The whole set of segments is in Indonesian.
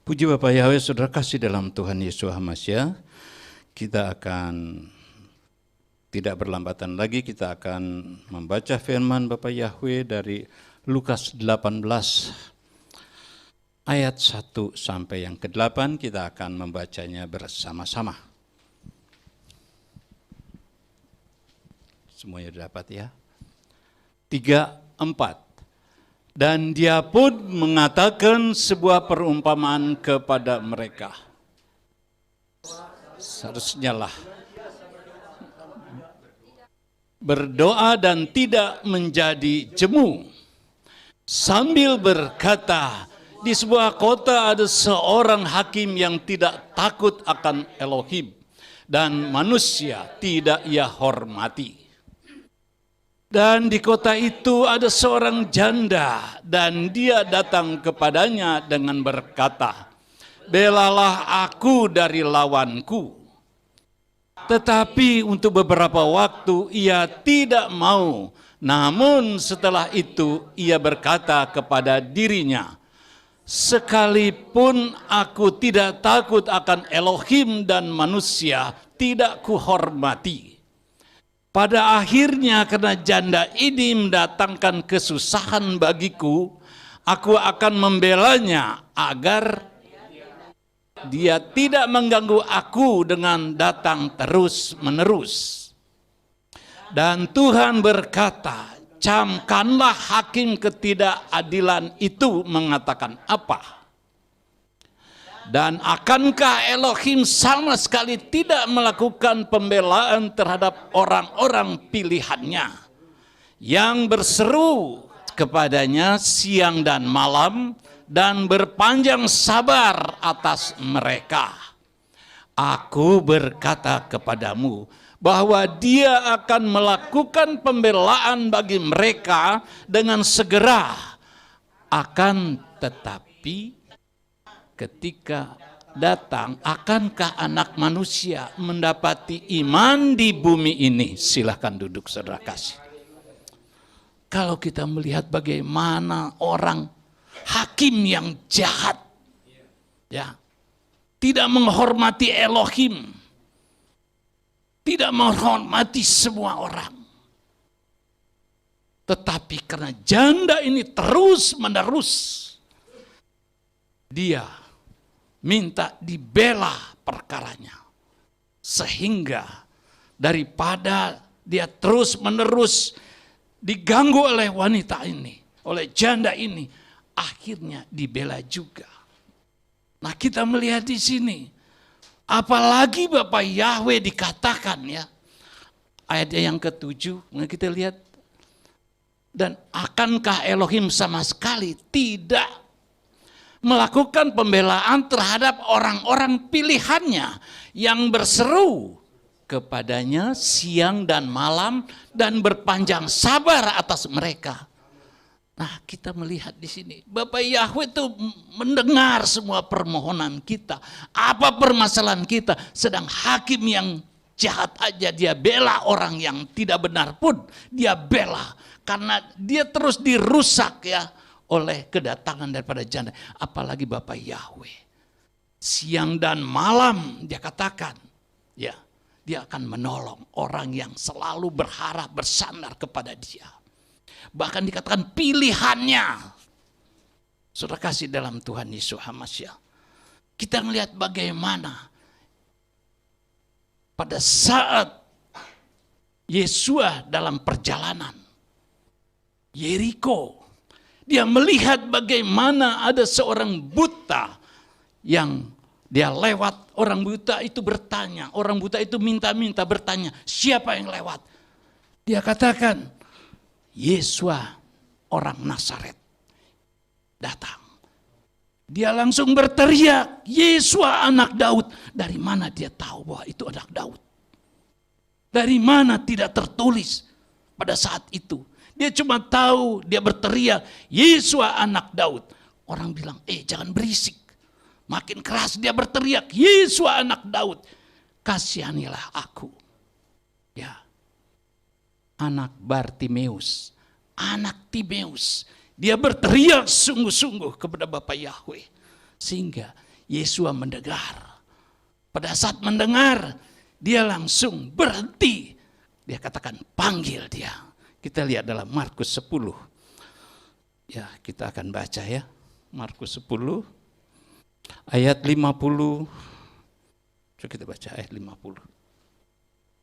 Puji Bapak Yahweh, saudara kasih dalam Tuhan Yesus Hamsya, kita akan tidak berlambatan lagi, kita akan membaca firman Bapak Yahweh dari Lukas 18 ayat 1 sampai yang ke-8, kita akan membacanya bersama-sama. Semuanya dapat ya? 3, 4. Dan dia pun mengatakan sebuah perumpamaan kepada mereka. Seharusnya lah berdoa dan tidak menjadi jemu. Sambil berkata, di sebuah kota ada seorang hakim yang tidak takut akan Elohim, dan manusia tidak ia hormati. Dan di kota itu ada seorang janda, dan dia datang kepadanya dengan berkata, belalah aku dari lawanku. Tetapi untuk beberapa waktu ia tidak mau. Namun setelah itu ia berkata kepada dirinya, sekalipun aku tidak takut akan Elohim dan manusia, tidak kuhormati. Pada akhirnya karena janda ini mendatangkan kesusahan bagiku, aku akan membelanya agar dia tidak mengganggu aku dengan datang terus-menerus. Dan Tuhan berkata, camkanlah hakim ketidakadilan itu mengatakan apa? Dan akankah Elohim sama sekali tidak melakukan pembelaan terhadap orang-orang pilihannya yang berseru kepadanya siang dan malam dan berpanjang sabar atas mereka? Aku berkata kepadamu bahwa dia akan melakukan pembelaan bagi mereka dengan segera. Akan tetapi ketika datang, akankah anak manusia mendapati iman di bumi ini? Silahkan duduk saudara kasih. Kalau kita melihat bagaimana orang hakim yang jahat, ya, tidak menghormati Elohim, tidak menghormati semua orang. Tetapi karena janda ini terus-menerus, dia minta dibela perkaranya. Sehingga daripada dia terus-menerus diganggu oleh wanita ini, oleh janda ini, akhirnya dibela juga. Nah, kita melihat di sini, apalagi Bapak Yahweh dikatakan ya, ayatnya yang ke-7, kita lihat, dan akankah Elohim sama sekali tidak melakukan pembelaan terhadap orang-orang pilihannya yang berseru kepadanya siang dan malam dan berpanjang sabar atas mereka. Nah, kita melihat di sini Bapak Yahweh itu mendengar semua permohonan kita. Apa permasalahan kita? Sedang hakim yang jahat aja dia bela, orang yang tidak benar pun dia bela karena dia terus dirusak ya oleh kedatangan daripada janda. Apalagi Bapak Yahweh siang dan malam dia katakan, ya, dia akan menolong orang yang selalu berharap bersandar kepada dia. Bahkan dikatakan pilihannya. Saudara kasih dalam Tuhan Yesus Hamsya, kita melihat bagaimana pada saat Yesua dalam perjalanan Yeriko, dia melihat bagaimana ada seorang buta yang dia lewat. Orang buta itu bertanya, orang buta itu minta-minta bertanya, siapa yang lewat? Dia katakan, Yesua orang Nazaret datang. Dia langsung berteriak, Yesua anak Daud. Dari mana dia tahu bahwa itu anak Daud? Dari mana tidak tertulis pada saat itu? Dia cuma tahu, dia berteriak, Yesua anak Daud. Orang bilang, jangan berisik. Makin keras dia berteriak, Yesua anak Daud, kasihanilah aku. Ya, anak Bartimeus, anak Timeus. Dia berteriak sungguh-sungguh kepada Bapa Yahweh. Sehingga Yesua mendengar. Pada saat mendengar, dia langsung berhenti. Dia katakan, panggil dia. Kita lihat dalam Markus 10. Ya, kita akan baca ya. Markus 10 ayat 50. Coba kita baca ayat 50.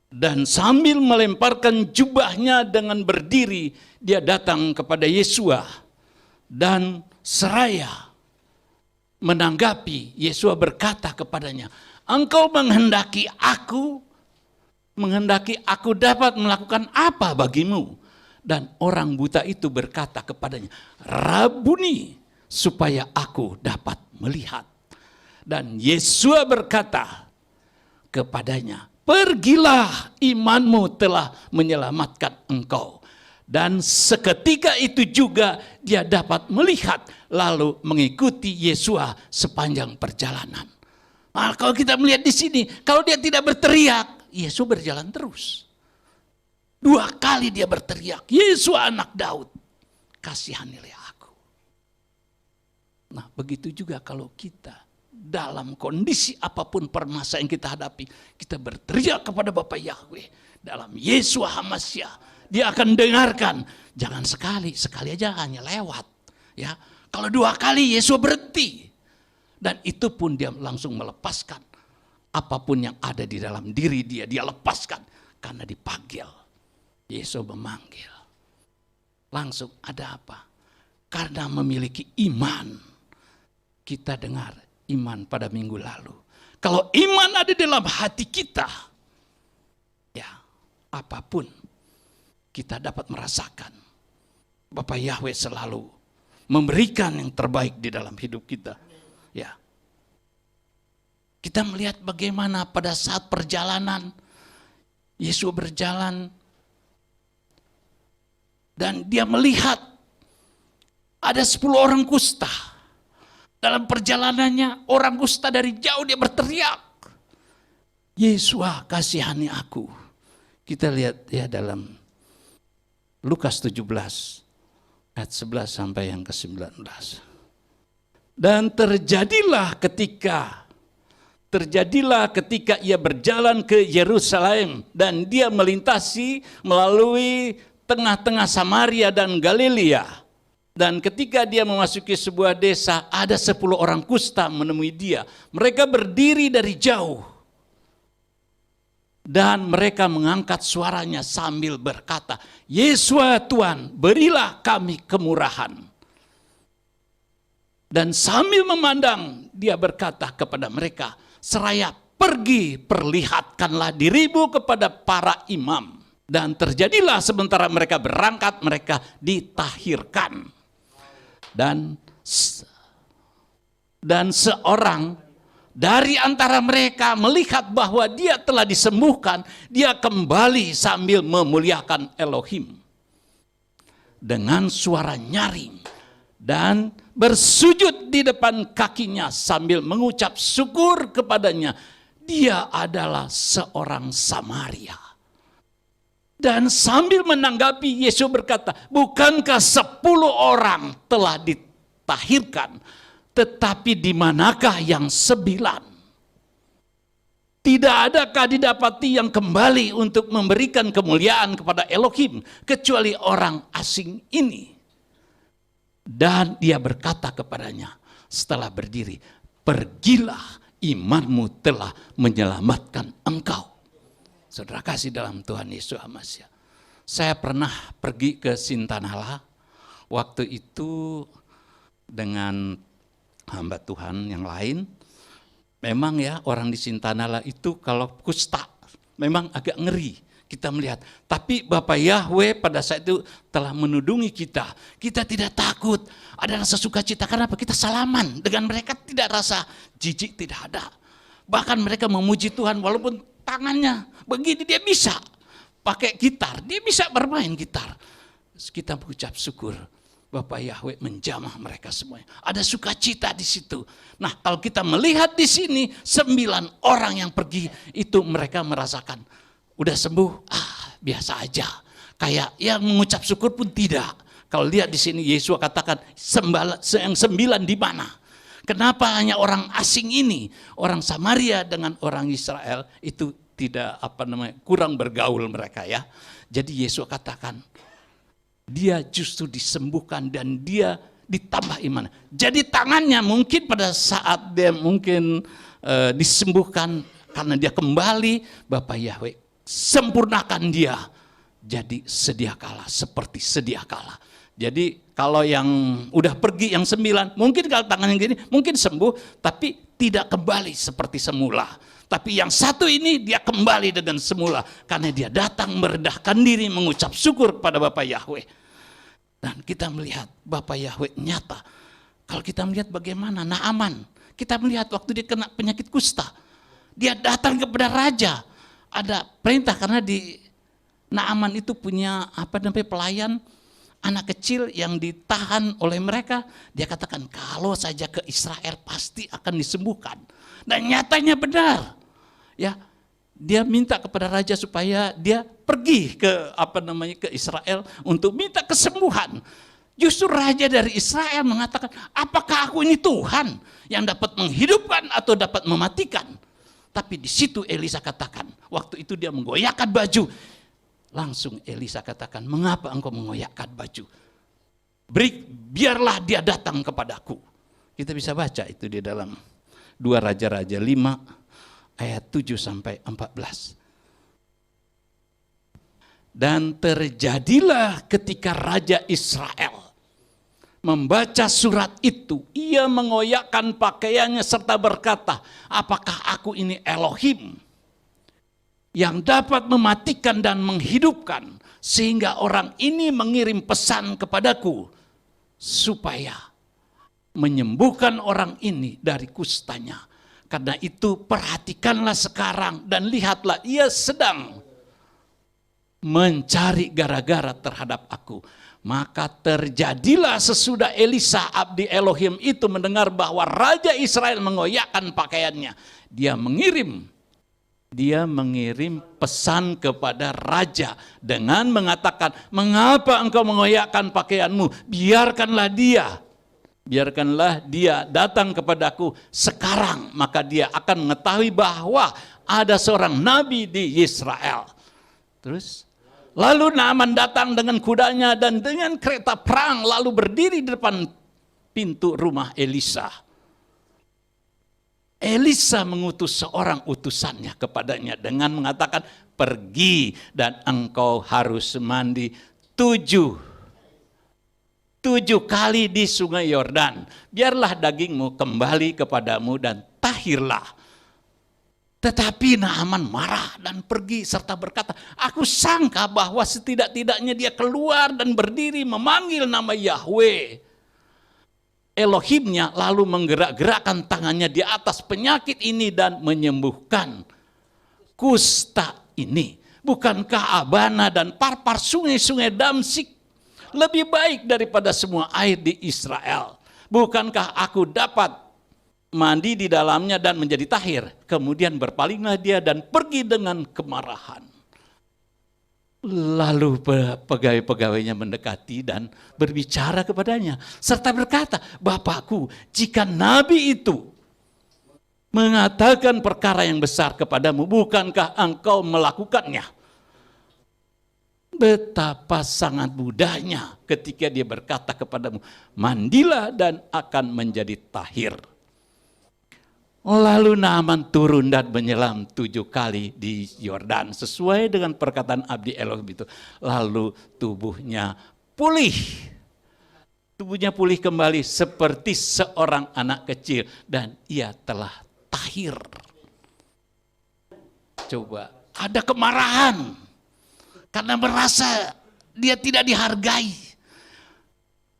Dan sambil melemparkan jubahnya dengan berdiri, dia datang kepada Yesua. Dan seraya menanggapi, Yesua berkata kepadanya, engkau menghendaki aku dapat melakukan apa bagimu? Dan orang buta itu berkata kepadanya, Rabuni, supaya aku dapat melihat. Dan Yesua berkata kepadanya, pergilah, imanmu telah menyelamatkan engkau. Dan seketika itu juga dia dapat melihat, lalu mengikuti Yesua sepanjang perjalanan. Nah, kalau kita melihat di sini, kalau dia tidak berteriak, Yesus berjalan terus. 2 kali dia berteriak, Yesus anak Daud, kasihanilah aku. Nah, begitu juga kalau kita dalam kondisi apapun permasalahan yang kita hadapi, kita berteriak kepada Bapa Yahweh dalam Yesus HaMashiach, dia akan dengarkan. Jangan sekali aja hanya lewat. Ya, kalau 2 kali Yesus berhenti, dan itu pun dia langsung melepaskan apapun yang ada di dalam diri dia, dia lepaskan karena dipanggil. Yesus memanggil. Langsung ada apa? Karena memiliki iman. Kita dengar iman pada minggu lalu. Kalau iman ada dalam hati kita, ya apapun kita dapat merasakan. Bapa Yahweh selalu memberikan yang terbaik di dalam hidup kita. Ya. Kita melihat bagaimana pada saat perjalanan Yesus berjalan dan dia melihat ada 10 orang kusta. Dalam perjalanannya orang kusta dari jauh dia berteriak, Yesus kasihani aku. Kita lihat ya dalam Lukas 17 ayat 11 sampai yang ke-19. Dan terjadilah ketika ia berjalan ke Yerusalem dan dia melintasi melalui tengah-tengah Samaria dan Galilea. Dan ketika dia memasuki sebuah desa, ada 10 orang kusta menemui dia. Mereka berdiri dari jauh. Dan mereka mengangkat suaranya sambil berkata, Yesus Tuhan, berilah kami kemurahan. Dan sambil memandang, dia berkata kepada mereka, seraya pergi perlihatkanlah dirimu kepada para imam. Dan terjadilah sementara mereka berangkat, mereka ditahirkan. Dan seorang dari antara mereka melihat bahwa dia telah disembuhkan, dia kembali sambil memuliakan Elohim dengan suara nyaring dan bersujud di depan kakinya sambil mengucap syukur kepadanya. Dia adalah seorang Samaria. Dan sambil menanggapi, Yesus berkata, bukankah 10 orang telah ditahirkan, tetapi di manakah yang 9? Tidak adakah didapati yang kembali untuk memberikan kemuliaan kepada Elohim, kecuali orang asing ini? Dan dia berkata kepadanya setelah berdiri, pergilah, imanmu telah menyelamatkan engkau. Saudara kasih dalam Tuhan Yesus HaMashiach. Saya pernah pergi ke Sintanala. Waktu itu dengan hamba Tuhan yang lain. Memang ya orang di Sintanala itu kalau kusta memang agak ngeri. Kita melihat. Tapi Bapak Yahweh pada saat itu telah menudungi kita. Kita tidak takut. Ada rasa sukacita. Karena apa? Kita salaman. Dengan mereka tidak rasa jijik, tidak ada. Bahkan mereka memuji Tuhan walaupun tangannya begini, dia bisa pakai gitar, dia bisa bermain gitar. Kita mengucap syukur, Bapak Yahweh menjamah mereka semuanya. Ada sukacita di situ. Nah, kalau kita melihat di sini 9 orang yang pergi itu mereka merasakan udah sembuh, biasa aja. Kayak yang mengucap syukur pun tidak. Kalau lihat di sini Yesus katakan yang 9 di mana? Kenapa hanya orang asing ini, orang Samaria dengan orang Israel itu tidak kurang bergaul mereka ya. Jadi Yesus katakan dia justru disembuhkan dan dia ditambah iman. Jadi tangannya mungkin pada saat dia mungkin disembuhkan karena dia kembali, Bapak Yahweh sempurnakan dia jadi sedia kala, seperti sedia kala. Jadi kalau yang udah pergi yang 9, mungkin kalau tangannya gini, mungkin sembuh, tapi tidak kembali seperti semula. Tapi yang satu ini dia kembali dengan semula, karena dia datang merendahkan diri, mengucap syukur kepada Bapak Yahweh. Dan kita melihat Bapak Yahweh nyata. Kalau kita melihat bagaimana Naaman, kita melihat waktu dia kena penyakit kusta, dia datang kepada raja. Ada perintah karena di Naaman itu punya pelayan, anak kecil yang ditahan oleh mereka. Dia katakan kalau saja ke Israel pasti akan disembuhkan. Dan nyatanya benar. Ya, dia minta kepada raja supaya dia pergi ke ke Israel untuk minta kesembuhan. Justru raja dari Israel mengatakan, apakah aku ini Tuhan yang dapat menghidupkan atau dapat mematikan? Tapi di situ Elisa katakan, waktu itu dia menggoyahkan baju. Langsung Elisa katakan, mengapa engkau mengoyakkan baju? Biarlah dia datang kepadaku. Kita bisa baca itu di dalam 2 Raja-Raja 5 ayat 7 sampai 14. Dan terjadilah ketika Raja Israel membaca surat itu, ia mengoyakkan pakaiannya serta berkata, apakah aku ini Elohim yang dapat mematikan dan menghidupkan, sehingga orang ini mengirim pesan kepadaku supaya menyembuhkan orang ini dari kustanya. Karena itu perhatikanlah sekarang dan lihatlah, ia sedang mencari gara-gara terhadap aku. Maka terjadilah sesudah Elisa abdi Elohim itu mendengar bahwa Raja Israel mengoyakkan pakaiannya, dia mengirim pesan kepada raja dengan mengatakan, mengapa engkau mengoyakkan pakaianmu? Biarkanlah dia datang kepadaku sekarang, maka dia akan mengetahui bahwa ada seorang nabi di Israel. Terus lalu Naaman datang dengan kudanya dan dengan kereta perang, lalu berdiri di depan pintu rumah Elisa. Elisa mengutus seorang utusannya kepadanya dengan mengatakan, pergi dan engkau harus mandi 7 kali di sungai Yordan. Biarlah dagingmu kembali kepadamu dan tahirlah. Tetapi Naaman marah dan pergi serta berkata, aku sangka bahwa setidak-tidaknya dia keluar dan berdiri memanggil nama Yahweh Elohimnya, lalu menggerak-gerakkan tangannya di atas penyakit ini dan menyembuhkan kusta ini. Bukankah Abana dan Parpar, sungai-sungai Damsik lebih baik daripada semua air di Israel? Bukankah aku dapat mandi di dalamnya dan menjadi tahir? Kemudian berpalinglah dia dan pergi dengan kemarahan. Lalu pegawai-pegawainya mendekati dan berbicara kepadanya serta berkata, Bapakku, jika nabi itu mengatakan perkara yang besar kepadamu, bukankah engkau melakukannya? Betapa sangat mudahnya ketika dia berkata kepadamu, mandilah dan akan menjadi tahir. Lalu Naaman turun dan menyelam 7 kali di Yordan sesuai dengan perkataan abdi Elohim itu. Lalu tubuhnya pulih. Tubuhnya pulih kembali seperti seorang anak kecil dan ia telah tahir. Coba, ada kemarahan karena merasa dia tidak dihargai.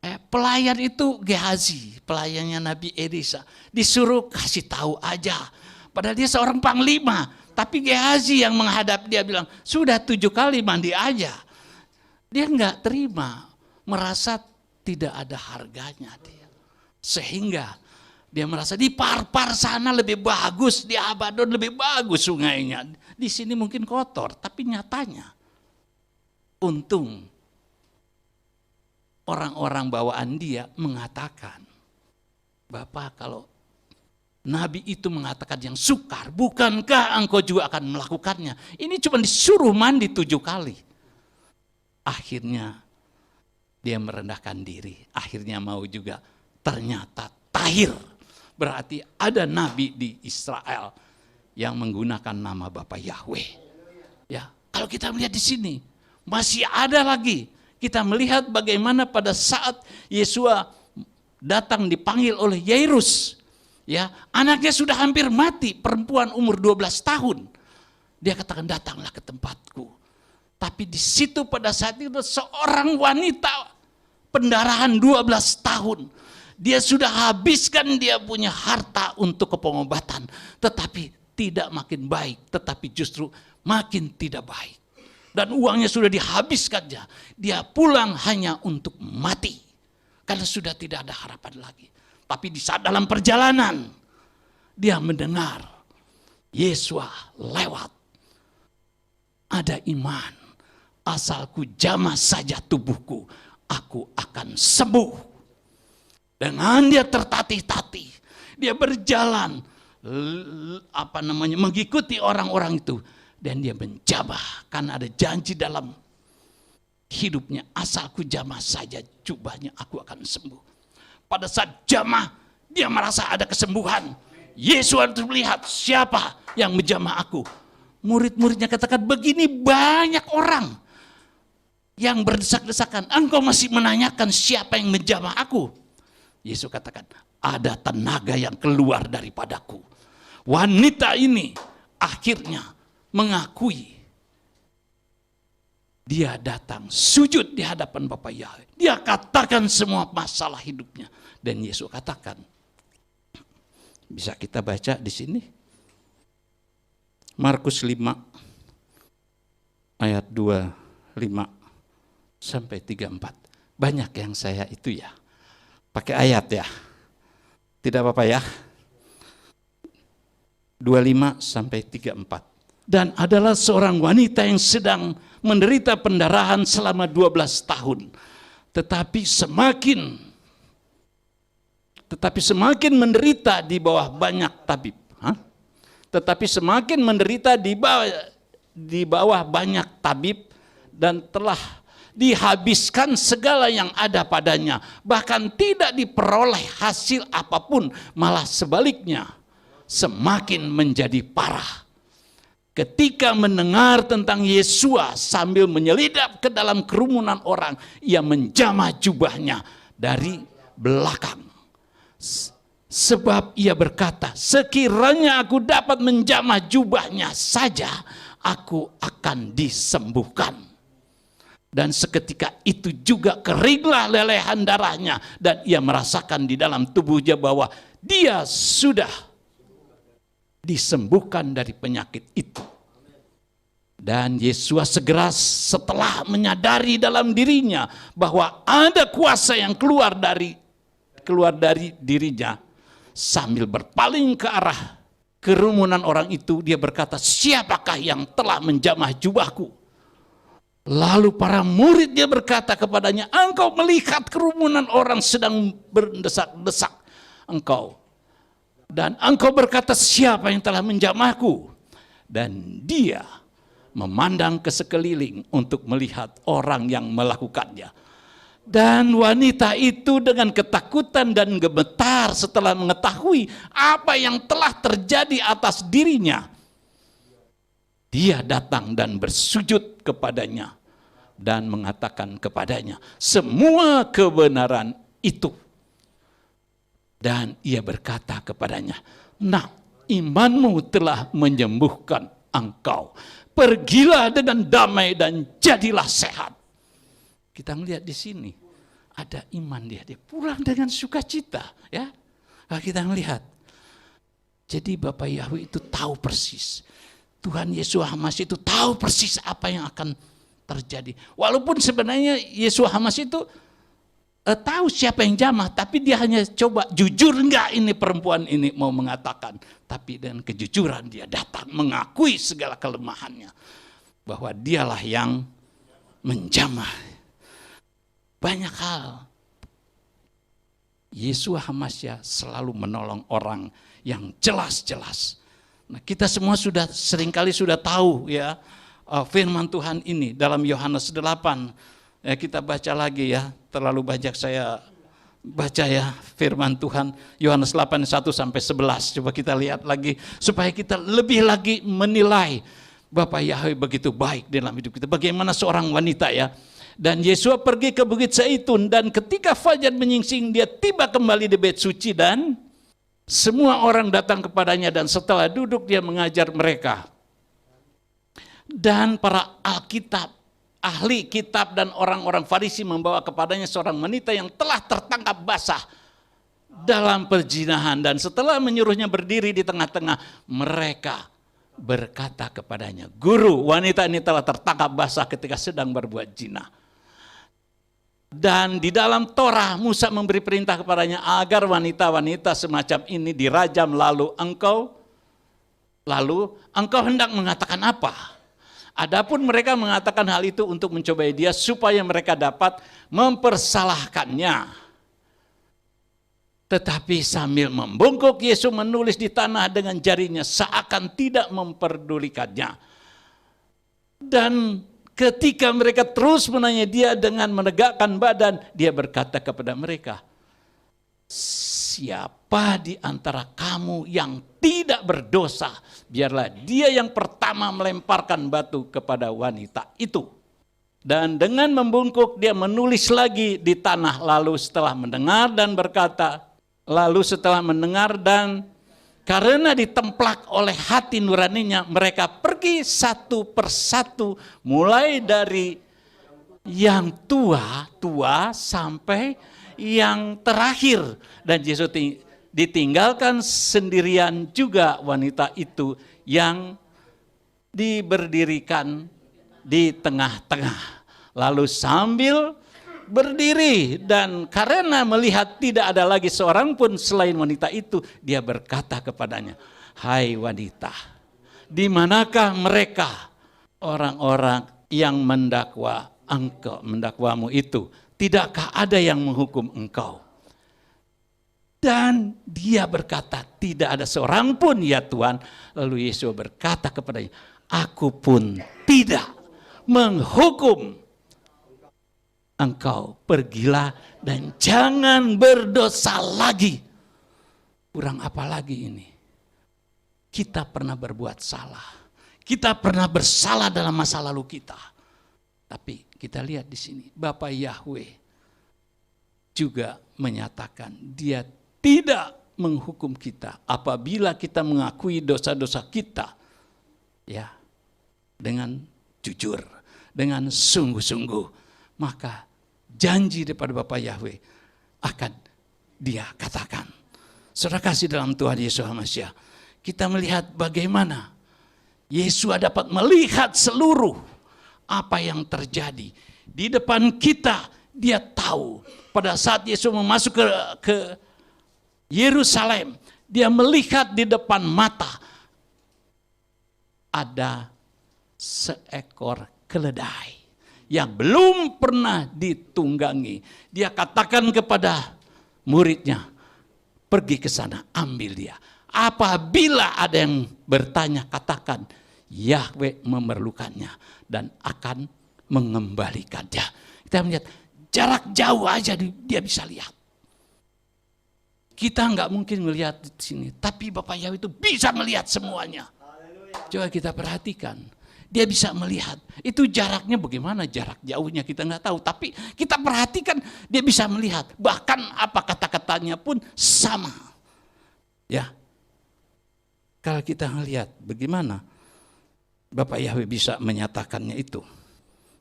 Pelayan itu Gehazi, pelayannya Nabi Elisa, disuruh kasih tahu aja. Padahal dia seorang panglima, tapi Gehazi yang menghadap dia bilang, sudah 7 kali mandi aja. Dia enggak terima, merasa tidak ada harganya dia. Sehingga dia merasa di Parpar sana lebih bagus, di Abaddon lebih bagus sungainya. Di sini mungkin kotor, tapi nyatanya untung orang-orang bawaan dia mengatakan, Bapak, kalau Nabi itu mengatakan yang sukar, bukankah engkau juga akan melakukannya? Ini cuma disuruh mandi 7 kali. Akhirnya dia merendahkan diri, akhirnya mau juga. Ternyata tahir, berarti ada nabi di Israel yang menggunakan nama Bapa Yahweh. Ya, kalau kita melihat di sini, masih ada lagi. Kita melihat bagaimana pada saat Yesua datang dipanggil oleh Yairus, ya, anaknya sudah hampir mati, perempuan umur 12 tahun. Dia katakan, datanglah ke tempatku. Tapi di situ pada saat itu seorang wanita pendarahan 12 tahun. Dia sudah habiskan dia punya harta untuk kepengobatan, tetapi tidak makin baik, tetapi justru makin tidak baik. Dan uangnya sudah dihabiskannya. Dia pulang hanya untuk mati. Karena sudah tidak ada harapan lagi. Tapi di saat dalam perjalanan, dia mendengar Yesua lewat. Ada iman. Asalku jamah saja tubuhku, aku akan sembuh. Dengan dia tertatih-tatih, dia berjalan, mengikuti orang-orang itu. Dan dia menjamah, karena ada janji dalam hidupnya, asalku jamah saja jubahnya, aku akan sembuh. Pada saat jamah, dia merasa ada kesembuhan. Yesus harus melihat siapa yang menjamah aku. Murid-muridnya katakan, begini banyak orang yang berdesak-desakan, engkau masih menanyakan siapa yang menjamah aku. Yesus katakan, ada tenaga yang keluar daripadaku. Wanita ini akhirnya mengakui, dia datang sujud di hadapan Bapa Yahweh. Dia katakan semua masalah hidupnya. Dan Yesus katakan, bisa kita baca di sini, Markus 5 ayat 25 sampai 34. Banyak yang saya itu ya, pakai ayat ya, tidak apa-apa ya, 25 sampai 34. Dan adalah seorang wanita yang sedang menderita pendarahan selama 12 tahun. Tetapi semakin menderita di bawah banyak tabib. Tetapi semakin menderita di bawah banyak tabib, dan telah dihabiskan segala yang ada padanya. Bahkan tidak diperoleh hasil apapun, malah sebaliknya semakin menjadi parah. Ketika mendengar tentang Yesua sambil menyelidap ke dalam kerumunan orang, ia menjamah jubahnya dari belakang. Sebab ia berkata, sekiranya aku dapat menjamah jubahnya saja, aku akan disembuhkan. Dan seketika itu juga keringlah lelehan darahnya, dan ia merasakan di dalam tubuhnya bahwa dia sudah disembuhkan dari penyakit itu. Dan Yesus segera setelah menyadari dalam dirinya bahwa ada kuasa yang keluar dari dirinya, sambil berpaling ke arah kerumunan orang itu, dia berkata, siapakah yang telah menjamah jubahku? Lalu para muridnya berkata kepadanya, engkau melihat kerumunan orang sedang berdesak-desak engkau, dan engkau berkata, siapa yang telah menjamahku? Dan dia memandang ke sekeliling untuk melihat orang yang melakukannya. Dan wanita itu dengan ketakutan dan gemetar setelah mengetahui apa yang telah terjadi atas dirinya, dia datang dan bersujud kepadanya dan mengatakan kepadanya semua kebenaran itu. Dan ia berkata kepadanya, nah, imanmu telah menyembuhkan engkau. Pergilah dengan damai dan jadilah sehat. Kita melihat di sini ada iman dia pulang dengan sukacita, ya. Nah, kita melihat. Jadi Bapak Yahweh itu tahu persis. Tuhan Yesus Hamas itu tahu persis apa yang akan terjadi. Walaupun sebenarnya Yesus Hamas itu tahu siapa yang jamah, tapi dia hanya coba jujur enggak ini perempuan ini mau mengatakan. Tapi dengan kejujuran dia datang mengakui segala kelemahannya, bahwa dialah yang menjamah. banyak hal. Yeshua HaMashiach selalu menolong orang yang jelas-jelas. Nah, kita semua seringkali sudah tahu ya firman Tuhan ini dalam Yohanes 8. Ya, kita baca lagi ya, terlalu banyak saya baca ya firman Tuhan Yohanes 8 1 sampai 11. Coba kita lihat lagi supaya kita lebih lagi menilai Bapa Yahweh begitu baik dalam hidup kita. Bagaimana seorang wanita ya. Dan Yesua pergi ke Bukit Zaitun, dan ketika fajar menyingsing dia tiba kembali di bait suci, dan semua orang datang kepadanya, dan setelah duduk dia mengajar mereka. Dan para Alkitab, ahli kitab dan orang-orang Farisi membawa kepadanya seorang wanita yang telah tertangkap basah dalam perzinahan, dan setelah menyuruhnya berdiri di tengah-tengah, mereka berkata kepadanya, "Guru, wanita ini telah tertangkap basah ketika sedang berbuat zina. Dan di dalam Torah Musa memberi perintah kepadanya agar wanita-wanita semacam ini dirajam, lalu engkau hendak mengatakan apa?" Adapun mereka mengatakan hal itu untuk mencobai dia supaya mereka dapat mempersalahkannya. Tetapi sambil membungkuk, Yesus menulis di tanah dengan jarinya seakan tidak memperdulikannya. Dan ketika mereka terus menanya dia dengan menegakkan badan, dia berkata kepada mereka, "Siapa di antara kamu yang tidak berdosa, biarlah dia yang pertama melemparkan batu kepada wanita itu." Dan dengan membungkuk dia menulis lagi di tanah, lalu setelah mendengar dan karena ditemplak oleh hati nuraninya, mereka pergi satu persatu, mulai dari yang tua sampai yang terakhir. Dan Yesus ditinggalkan sendirian juga wanita itu yang diberdirikan di tengah-tengah. Lalu sambil berdiri dan karena melihat tidak ada lagi seorang pun selain wanita itu, dia berkata kepadanya, "Hai wanita, di manakah mereka orang-orang yang mendakwamu itu? Tidakkah ada yang menghukum engkau?" Dan dia berkata, "Tidak ada seorang pun ya Tuhan." Lalu Yesus berkata kepadanya, "Aku pun tidak menghukum engkau, pergilah dan jangan berdosa lagi." Kurang apa lagi ini? Kita pernah berbuat salah. Kita pernah bersalah dalam masa lalu kita. Tapi kita lihat di sini, Bapa Yahweh juga menyatakan dia tidak menghukum kita apabila kita mengakui dosa-dosa kita ya dengan jujur, dengan sungguh-sungguh. Maka janji daripada Bapa Yahweh akan dia katakan. Saudara kasih dalam Tuhan Yesus HaMashiach, kita melihat bagaimana Yesus dapat melihat seluruh apa yang terjadi di depan kita. Dia tahu pada saat Yesus masuk ke Yerusalem, dia melihat di depan mata ada seekor keledai yang belum pernah ditunggangi. Dia katakan kepada muridnya, "Pergi ke sana, ambil dia. Apabila ada yang bertanya, katakan Yahweh memerlukannya dan akan mengembalikannya." Kita melihat jarak jauh aja dia bisa lihat. Kita nggak mungkin melihat di sini, tapi Bapak Yahweh itu bisa melihat semuanya. Coba kita perhatikan. Dia bisa melihat. Itu jaraknya bagaimana, jarak jauhnya kita nggak tahu. Tapi kita perhatikan dia bisa melihat. Bahkan apa kata-katanya pun sama. Ya. Kalau kita melihat bagaimana Bapak Yahweh bisa menyatakannya itu.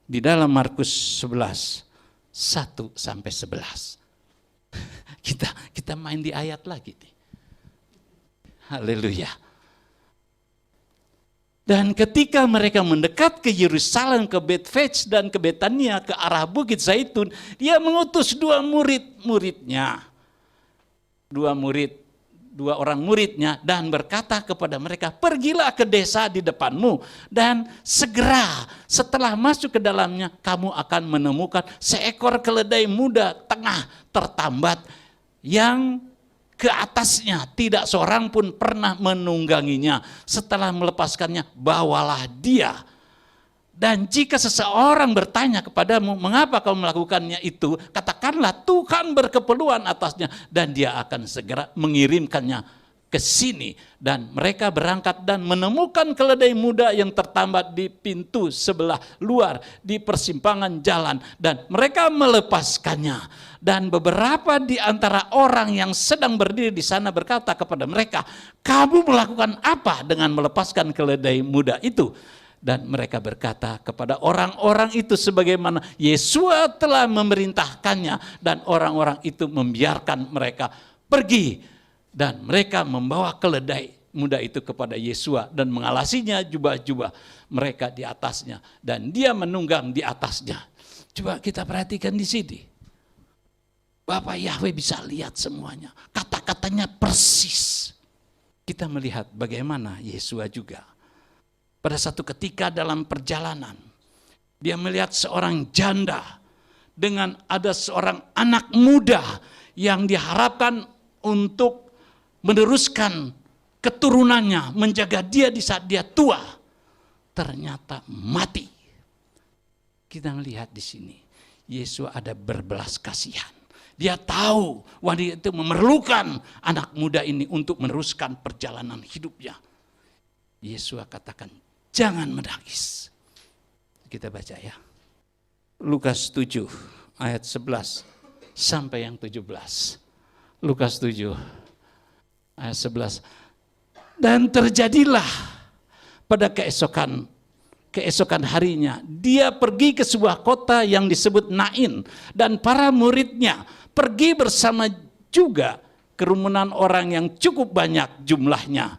Di dalam Markus 11, 1 sampai 11. Kita main di ayat lagi nih. Haleluya. Dan ketika mereka mendekat ke Yerusalem, ke Betfage dan ke Betania, ke arah Bukit Zaitun, dia mengutus 2 murid-muridnya. 2 murid dua orang muridnya dan berkata kepada mereka, pergilah ke desa di depanmu dan segera setelah masuk ke dalamnya kamu akan menemukan seekor keledai muda tengah tertambat yang ke atasnya tidak seorang pun pernah menungganginya. Setelah melepaskannya, bawalah dia. Dan jika seseorang bertanya kepadamu, mengapa kau melakukannya itu? Katakanlah Tuhan berkeperluan atasnya dan dia akan segera mengirimkannya ke sini. Dan mereka berangkat dan menemukan keledai muda yang tertambat di pintu sebelah luar di persimpangan jalan. Dan mereka melepaskannya. Dan beberapa di antara orang yang sedang berdiri di sana berkata kepada mereka, kamu melakukan apa dengan melepaskan keledai muda itu? Dan mereka berkata kepada orang-orang itu sebagaimana Yesua telah memerintahkannya, dan orang-orang itu membiarkan mereka pergi. Dan mereka membawa keledai muda itu kepada Yesua dan mengalasinya jubah-jubah mereka di atasnya, dan dia menunggang di atasnya. Coba kita perhatikan di sini. Bapak Yahweh bisa lihat semuanya. Kata-katanya persis. Kita melihat bagaimana Yesua juga. Pada satu ketika dalam perjalanan, dia melihat seorang janda dengan ada seorang anak muda yang diharapkan untuk meneruskan keturunannya, menjaga dia di saat dia tua. Ternyata mati. Kita melihat di sini, Yesus ada berbelas kasihan. Dia tahu wanita itu memerlukan anak muda ini untuk meneruskan perjalanan hidupnya. Yesus katakan, jangan menangis. Kita baca ya. Lukas 7 ayat 11 sampai yang 17. Lukas 7 ayat 11. Dan terjadilah pada keesokan harinya, dia pergi ke sebuah kota yang disebut Nain, dan para muridnya pergi bersama juga kerumunan orang yang cukup banyak jumlahnya.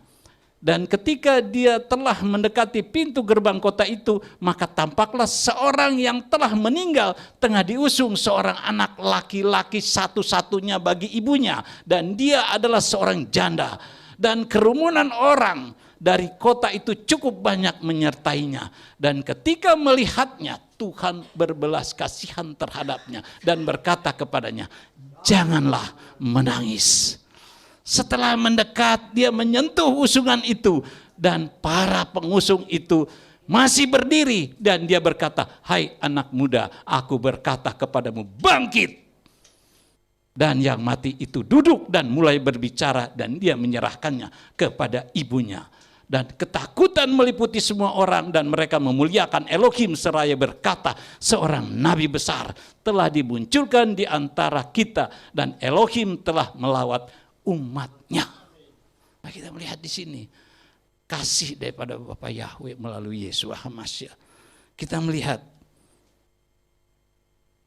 Dan ketika dia telah mendekati pintu gerbang kota itu, maka tampaklah seorang yang telah meninggal tengah diusung seorang anak laki-laki satu-satunya bagi ibunya. Dan dia adalah seorang janda. Dan kerumunan orang dari kota itu cukup banyak menyertainya. Dan ketika melihatnya, Tuhan berbelas kasihan terhadapnya dan berkata kepadanya, janganlah menangis. Setelah mendekat, dia menyentuh usungan itu, dan para pengusung itu masih berdiri, dan dia berkata, hai anak muda, aku berkata kepadamu, bangkit. Dan yang mati itu duduk dan mulai berbicara, dan dia menyerahkannya kepada ibunya. Dan ketakutan meliputi semua orang, dan mereka memuliakan Elohim seraya berkata, seorang nabi besar telah dimunculkan di antara kita, dan Elohim telah melawat umatnya. Nah, kita melihat di sini kasih daripada Bapa Yahweh melalui Yesus HaMashiach. Kita melihat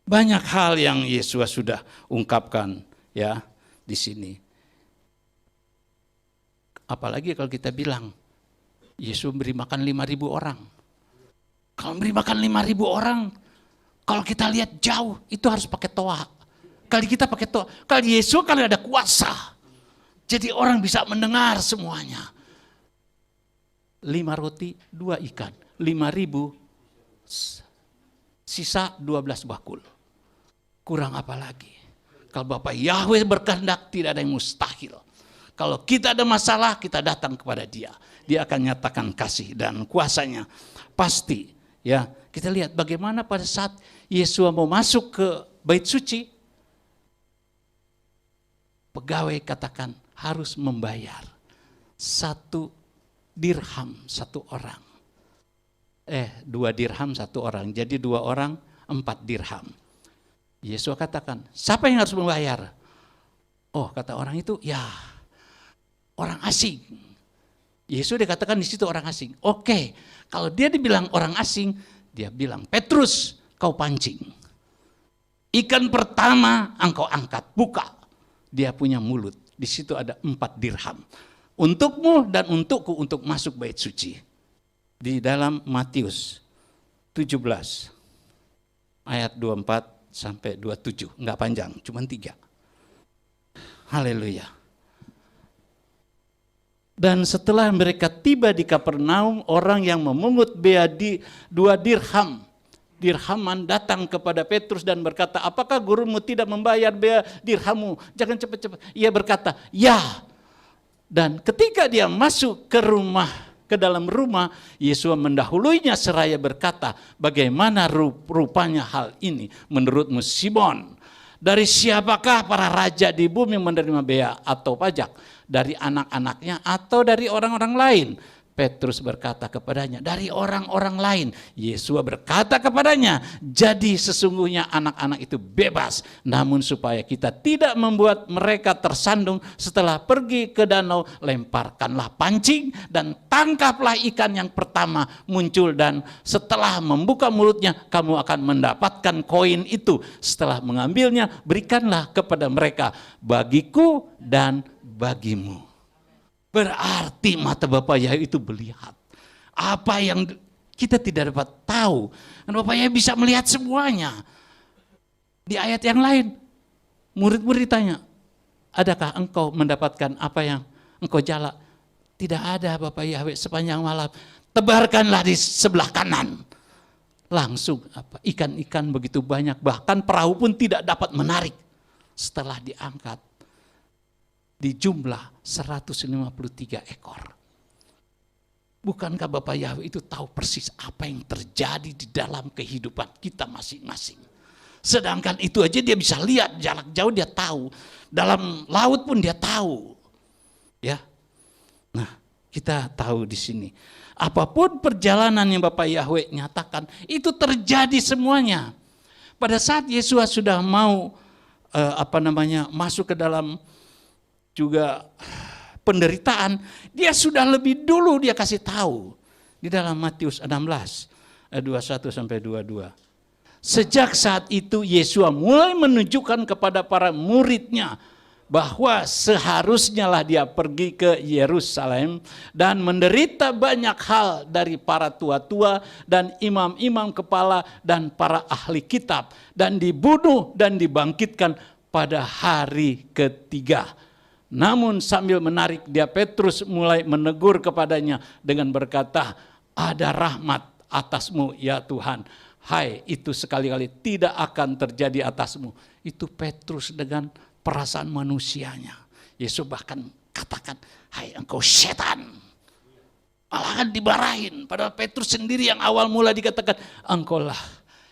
banyak hal yang Yesus sudah ungkapkan ya di sini. Apalagi kalau kita bilang Yesus beri makan 5.000 orang. Kalau beri makan 5.000 orang, kalau kita lihat jauh itu harus pakai toa. Kali kita pakai toa, kali Yesus kan ada kuasa. Jadi orang bisa mendengar semuanya. 5 roti, 2 ikan. 5.000, sisa 12 bakul. Kurang apa lagi? Kalau Bapak Yahweh berkehendak, tidak ada yang mustahil. Kalau kita ada masalah, kita datang kepada Dia. Dia akan nyatakan kasih dan kuasanya. Pasti. Ya, kita lihat bagaimana pada saat Yesus mau masuk ke bait suci, pegawai katakan harus membayar 1 dirham 1 orang. 2 dirham 1 orang. Jadi 2 orang 4 dirham. Yesus katakan, siapa yang harus membayar? Oh, kata orang itu, ya orang asing. Yesus dikatakan di situ orang asing. Oke, kalau dia dibilang orang asing, dia bilang, Petrus, kau pancing. Ikan pertama engkau angkat, buka. Dia punya mulut. Di situ ada 4 dirham. Untukmu dan untukku untuk masuk bait suci. Di dalam Matius 17 ayat 24 sampai 27. Enggak panjang, cuma 3. Haleluya. Dan setelah mereka tiba di Kapernaum, orang yang memungut bea di 2 dirhaman datang kepada Petrus dan berkata, apakah gurumu tidak membayar bea dirhammu? Jangan cepat-cepat. Ia berkata, ya. Dan ketika dia masuk ke dalam rumah, Yesus mendahuluinya seraya berkata, bagaimana rupanya hal ini menurutmu Simon? Dari siapakah para raja di bumi menerima bea atau pajak? Dari anak-anaknya atau dari orang-orang lain? Petrus berkata kepadanya, dari orang-orang lain. Yesus berkata kepadanya, jadi sesungguhnya anak-anak itu bebas, namun supaya kita tidak membuat mereka tersandung setelah pergi ke danau, lemparkanlah pancing dan tangkaplah ikan yang pertama muncul, dan setelah membuka mulutnya kamu akan mendapatkan koin itu. Setelah mengambilnya berikanlah kepada mereka, bagiku dan bagimu. Berarti mata Bapak Yahya itu melihat apa yang kita tidak dapat tahu. Dan Bapak Yahya bisa melihat semuanya. Di ayat yang lain, murid-murid ditanya, adakah engkau mendapatkan apa yang engkau jala? Tidak ada Bapak Yahya, sepanjang malam. Tebarkanlah di sebelah kanan. Langsung ikan-ikan begitu banyak, bahkan perahu pun tidak dapat menarik. Setelah diangkat, di jumlah 153 ekor. Bukankah Bapak Yahya itu tahu persis apa yang terjadi di dalam kehidupan kita masing-masing? Sedangkan itu aja dia bisa lihat, jarak jauh dia tahu. Dalam laut pun dia tahu. Ya. Nah, kita tahu di sini. Apapun perjalanan yang Bapak Yahya nyatakan, itu terjadi semuanya. Pada saat Yesus sudah mau masuk ke dalam juga penderitaan, dia sudah lebih dulu dia kasih tahu di dalam Matius 16 ayat 21 sampai 22. Sejak saat itu Yesus mulai menunjukkan kepada para muridnya bahwa seharusnya lah dia pergi ke Yerusalem dan menderita banyak hal dari para tua-tua dan imam-imam kepala dan para ahli kitab, dan dibunuh dan dibangkitkan pada hari ketiga. Namun sambil menarik dia, Petrus mulai menegur kepadanya dengan berkata, ada rahmat atasmu ya Tuhan. Hai, itu sekali-kali tidak akan terjadi atasmu. Itu Petrus dengan perasaan manusianya. Yesus bahkan katakan, hai engkau setan. Malahan dibarahin. Padahal Petrus sendiri yang awal mula dikatakan, engkaulah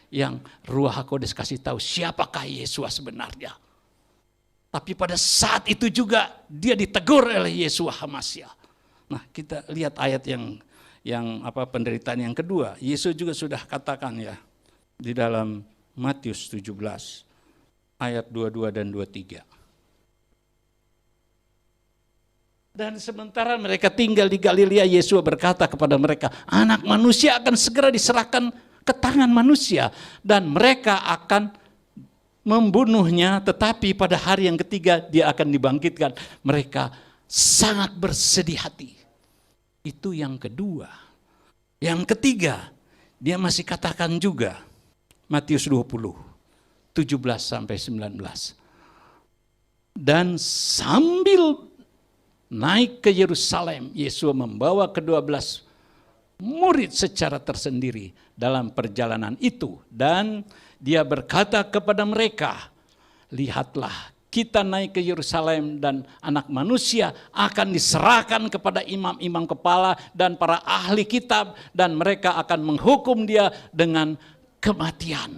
yang Ruah HaKodes kasih tahu siapakah Yesus sebenarnya. Tapi pada saat itu juga dia ditegur oleh Yeshua HaMashiach. Nah, kita lihat ayat yang penderitaan yang kedua. Yesus juga sudah katakan ya di dalam Matius 17 ayat 22 dan 23. Dan sementara mereka tinggal di Galilea, Yesus berkata kepada mereka, anak manusia akan segera diserahkan ke tangan manusia dan mereka akan membunuhnya, tetapi pada hari yang ketiga dia akan dibangkitkan. Mereka sangat bersedih hati. Itu yang kedua. Yang ketiga, dia masih katakan juga, Matius 20, 17 sampai 19. Dan sambil naik ke Yerusalem, Yesus membawa ke-12 murid secara tersendiri dalam perjalanan itu, dan dia berkata kepada mereka, lihatlah kita naik ke Yerusalem dan anak manusia akan diserahkan kepada imam-imam kepala dan para ahli kitab, dan mereka akan menghukum dia dengan kematian.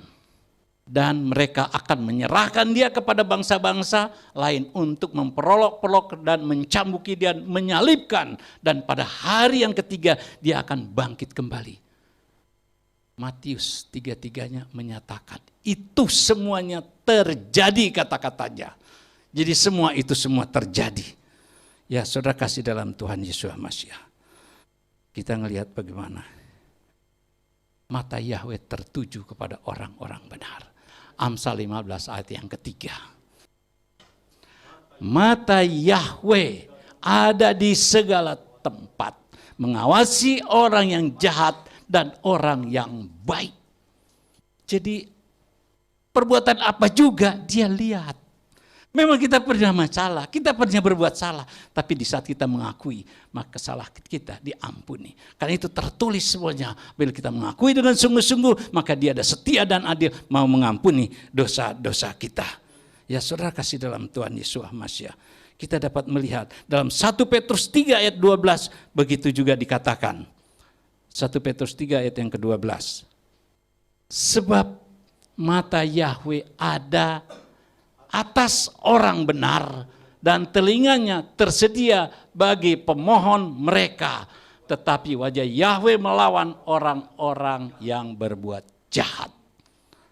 Dan mereka akan menyerahkan dia kepada bangsa-bangsa lain untuk memperolok-olok dan mencambuki dia, menyalibkan, dan pada hari yang ketiga dia akan bangkit kembali. Matius 3-3-nya menyatakan itu semuanya terjadi kata-katanya. Jadi semua itu semua terjadi. Ya saudara kasih dalam Tuhan Yesus HaMashiach. Kita ngelihat bagaimana mata Yahweh tertuju kepada orang-orang benar. Amsal 15 ayat yang ketiga. Mata Yahweh ada di segala tempat, mengawasi orang yang jahat dan orang yang baik. Jadi perbuatan apa juga dia lihat. Memang kita pernah masalah, kita pernah berbuat salah, tapi di saat kita mengakui, maka kesalahan kita diampuni. Karena itu tertulis semuanya, bila kita mengakui dengan sungguh-sungguh, maka Dia ada setia dan adil, mau mengampuni dosa-dosa kita. Ya saudara kasih dalam Tuhan Yesus Masiah, kita dapat melihat dalam 1 Petrus 3 ayat 12, begitu juga dikatakan. 1 Petrus 3 ayat yang ke-12. Sebab mata Yahweh ada atas orang benar dan telinganya tersedia bagi pemohon mereka. Tetapi wajah Yahweh melawan orang-orang yang berbuat jahat.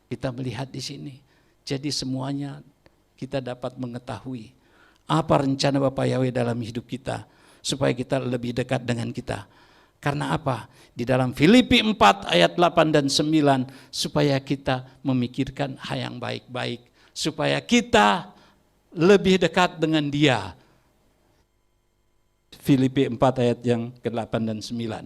Kita melihat di sini. Jadi semuanya kita dapat mengetahui apa rencana Bapa Yahweh dalam hidup kita supaya kita lebih dekat dengan kita. Karena apa? Di dalam Filipi 4 ayat 8 dan 9 supaya kita memikirkan hal yang baik-baik, supaya kita lebih dekat dengan Dia. Filipi 4 ayat yang ke-8 dan 9.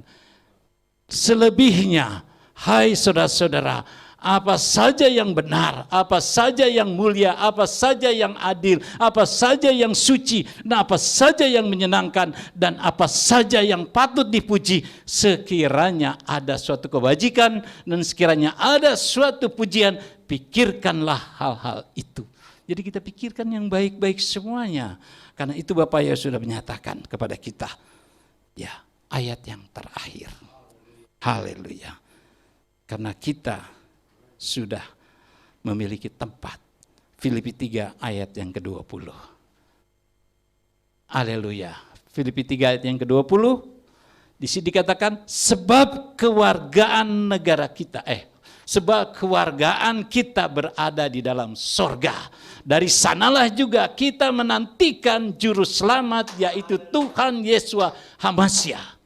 Selebihnya, hai saudara-saudara, apa saja yang benar, apa saja yang mulia, apa saja yang adil, apa saja yang suci, dan apa saja yang menyenangkan, dan apa saja yang patut dipuji, sekiranya ada suatu kebajikan dan sekiranya ada suatu pujian, pikirkanlah hal-hal itu. Jadi kita pikirkan yang baik-baik semuanya. Karena itu Bapak Yesus sudah menyatakan kepada kita. Ya, ayat yang terakhir. Haleluya. Karena kita sudah memiliki tempat. Filipi 3 ayat yang ke-20. Haleluya. Filipi 3 ayat yang ke-20. Di sini dikatakan sebab kewargaan negara kita, sebab kewargaan kita berada di dalam sorga. Dari sanalah juga kita menantikan juru selamat, yaitu Tuhan Yesus Masiah.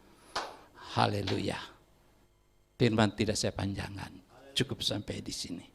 Haleluya. Firman tidak saya panjangkan, cukup sampai di sini.